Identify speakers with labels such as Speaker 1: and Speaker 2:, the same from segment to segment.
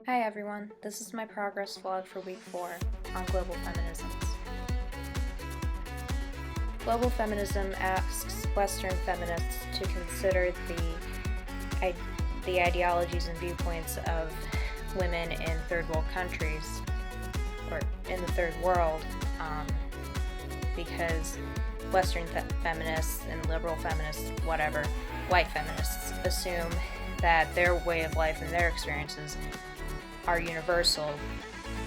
Speaker 1: Hi everyone, this is my progress vlog for week 4 on global feminisms. Global feminism asks Western feminists to consider the ideologies and viewpoints of women in third world countries, or in the third world, because Western feminists and liberal feminists, whatever, white feminists, assume that their way of life and their experiences are universal.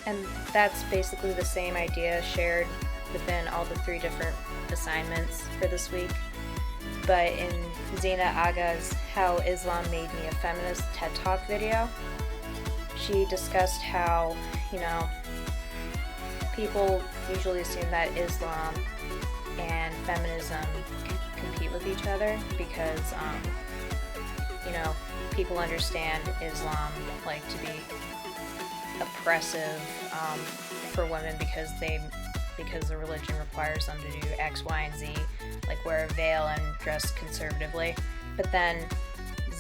Speaker 1: And that's basically the same idea shared within all the 3 different assignments for this week. But in Zeina Aga's How Islam Made Me a Feminist TED Talk video, she discussed how, people usually assume that Islam and feminism compete with each other because, people understand Islam to be oppressive for women because the religion requires them to do X, Y, and Z, like wear a veil and dress conservatively. But then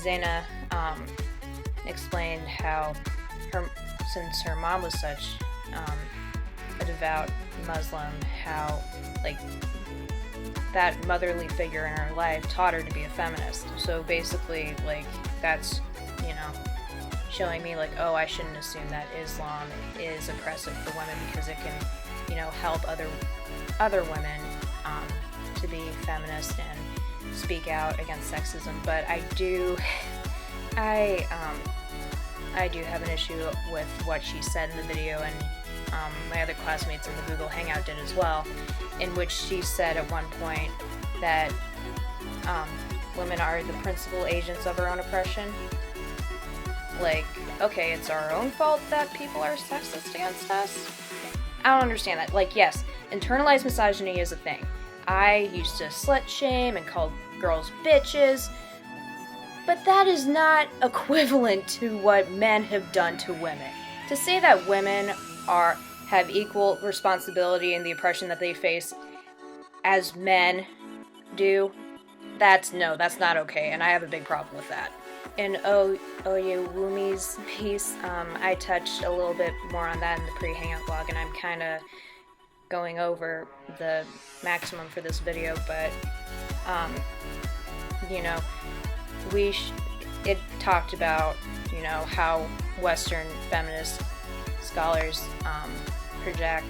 Speaker 1: Zeina explained how since her mom was such a devout Muslim, how that motherly figure in her life taught her to be a feminist. So basically, that's showing me I shouldn't assume that Islam is oppressive for women because it can, help other women to be feminist and speak out against sexism. But I do have an issue with what she said in the video, and my other classmates in the Google Hangout did as well, in which she said at one point that women are the principal agents of our own oppression. Okay, it's our own fault that people are sexist against us? I don't understand that. Yes, internalized misogyny is a thing. I used to slut shame and call girls bitches, but that is not equivalent to what men have done to women. To say that women have equal responsibility in the oppression that they face as men do, that's not okay, and I have a big problem with that. In Oyewumi's piece, I touched a little bit more on that in the pre-hangout vlog, and I'm kind of going over the maximum for this video, but, it talked about, how Western feminist scholars project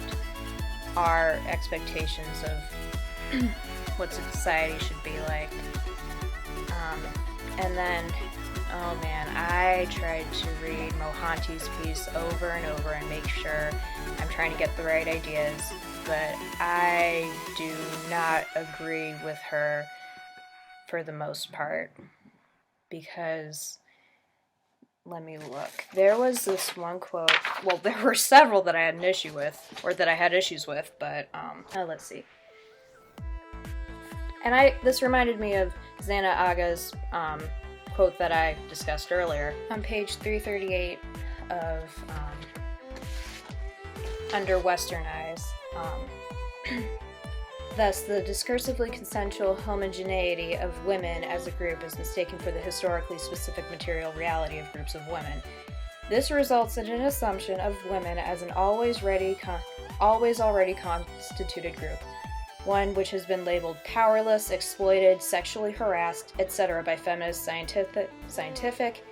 Speaker 1: our expectations of what society should be like. And then, oh man, I tried to read Mohanty's piece over and over and make sure I'm trying to get the right ideas, but I do not agree with her for the most part, because, let me look. There was this one quote, well, there were several that I had an issue with, or that I had issues with, but, let's see. And this reminded me of Zeina Aga's quote that I discussed earlier. On page 338 of Under Western Eyes, thus, the discursively consensual homogeneity of women as a group is mistaken for the historically specific material reality of groups of women. This results in an assumption of women as an always already constituted group, one which has been labeled powerless, exploited, sexually harassed, etc. by feminist scientific,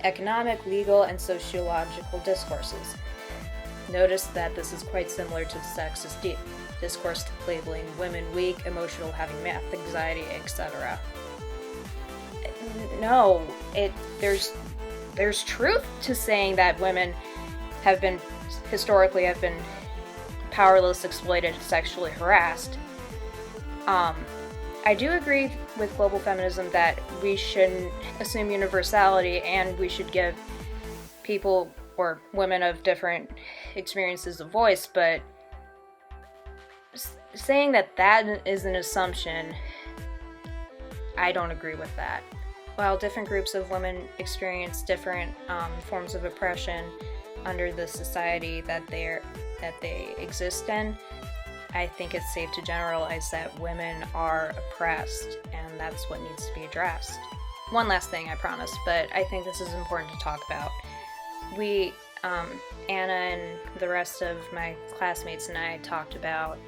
Speaker 1: economic, legal, and sociological discourses. Notice that this is quite similar to the sexist discourse labeling women weak, emotional, having math anxiety, etc. No, there's truth to saying that women historically have been powerless, exploited, sexually harassed. I do agree with global feminism that we shouldn't assume universality, and we should give people or women of different experiences a voice, but saying that is an assumption, I don't agree with that. While different groups of women experience different forms of oppression under the society that they exist in, I think it's safe to generalize that women are oppressed, and that's what needs to be addressed. One last thing, I promise, but I think this is important to talk about. Anna and the rest of my classmates and I talked about,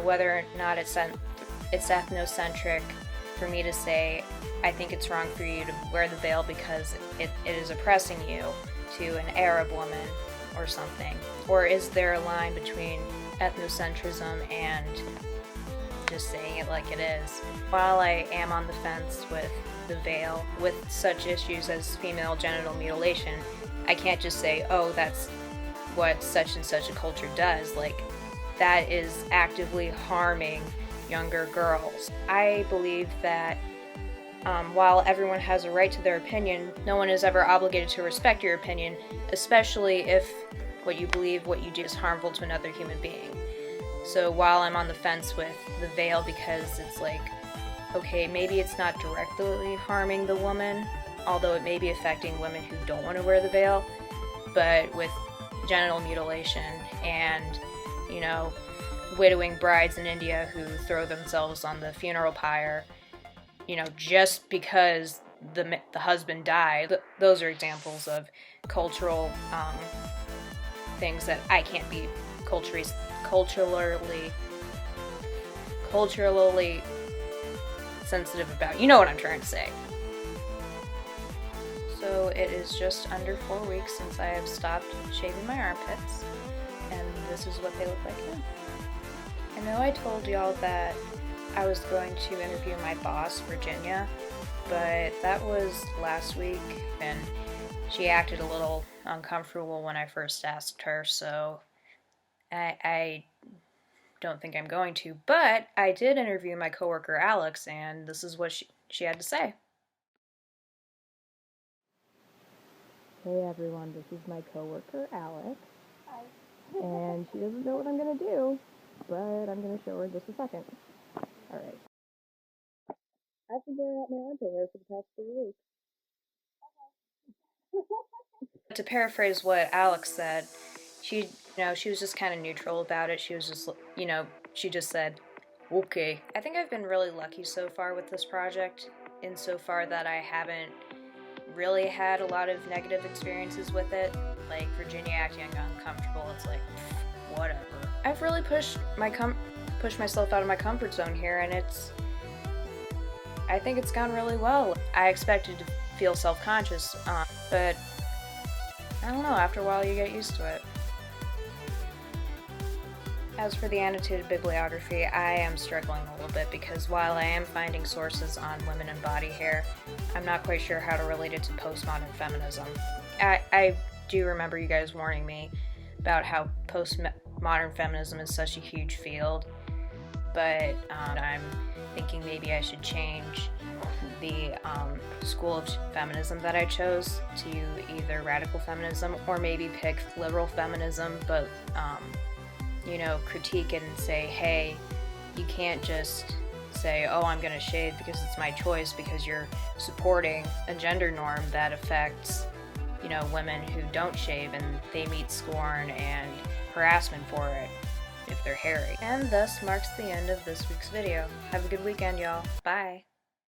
Speaker 1: whether or not it's ethnocentric for me to say, I think it's wrong for you to wear the veil because it is oppressing you, to an Arab woman or something. Or is there a line between ethnocentrism and just saying it like it is? While I am on the fence with the veil, with such issues as female genital mutilation, I can't just say, oh, that's what such and such a culture does. Like, that is actively harming younger girls. I believe that while everyone has a right to their opinion, no one is ever obligated to respect your opinion, especially if what you believe, what you do is harmful to another human being. So while I'm on the fence with the veil because it's like, okay, maybe it's not directly harming the woman, although it may be affecting women who don't want to wear the veil, but with genital mutilation and, widowing brides in India who throw themselves on the funeral pyre, just because the husband died. Those are examples of cultural things that I can't be culturally sensitive about. You know what I'm trying to say. So it is just under 4 weeks since I have stopped shaving my armpits, and this is what they look like now. I know I told y'all that I was going to interview my boss, Virginia, but that was last week, and she acted a little uncomfortable when I first asked her, so I don't think I'm going to. But I did interview my coworker, Alex, and this is what she had to say. Hey everyone, this is my coworker, Alex.
Speaker 2: Hi.
Speaker 1: And she doesn't know what I'm going to do, but I'm going to show her in just a second. Alright. I've been growing out my armpit hair for the past 3 weeks. Okay. To paraphrase what Alex said, she was just kind of neutral about it. She was just, she just said, okay. I think I've been really lucky so far with this project, insofar that I haven't really had a lot of negative experiences with it. Like Virginia acting uncomfortable, it's like, whatever. I've really pushed myself out of my comfort zone here, and I think it's gone really well. I expected to feel self-conscious, but I don't know, after a while you get used to it. As for the annotated bibliography, I am struggling a little bit because while I am finding sources on women and body hair, I'm not quite sure how to relate it to postmodern feminism. I do remember you guys warning me about how postmodern feminism is such a huge field, but I'm thinking maybe I should change the school of feminism that I chose to either radical feminism or maybe pick liberal feminism, but critique it and say, hey, you can't just say, oh, I'm going to shave because it's my choice, because you're supporting a gender norm that affects, women who don't shave, and they meet scorn and harassment for it if they're hairy. And thus marks the end of this week's video. Have a good weekend, y'all. Bye.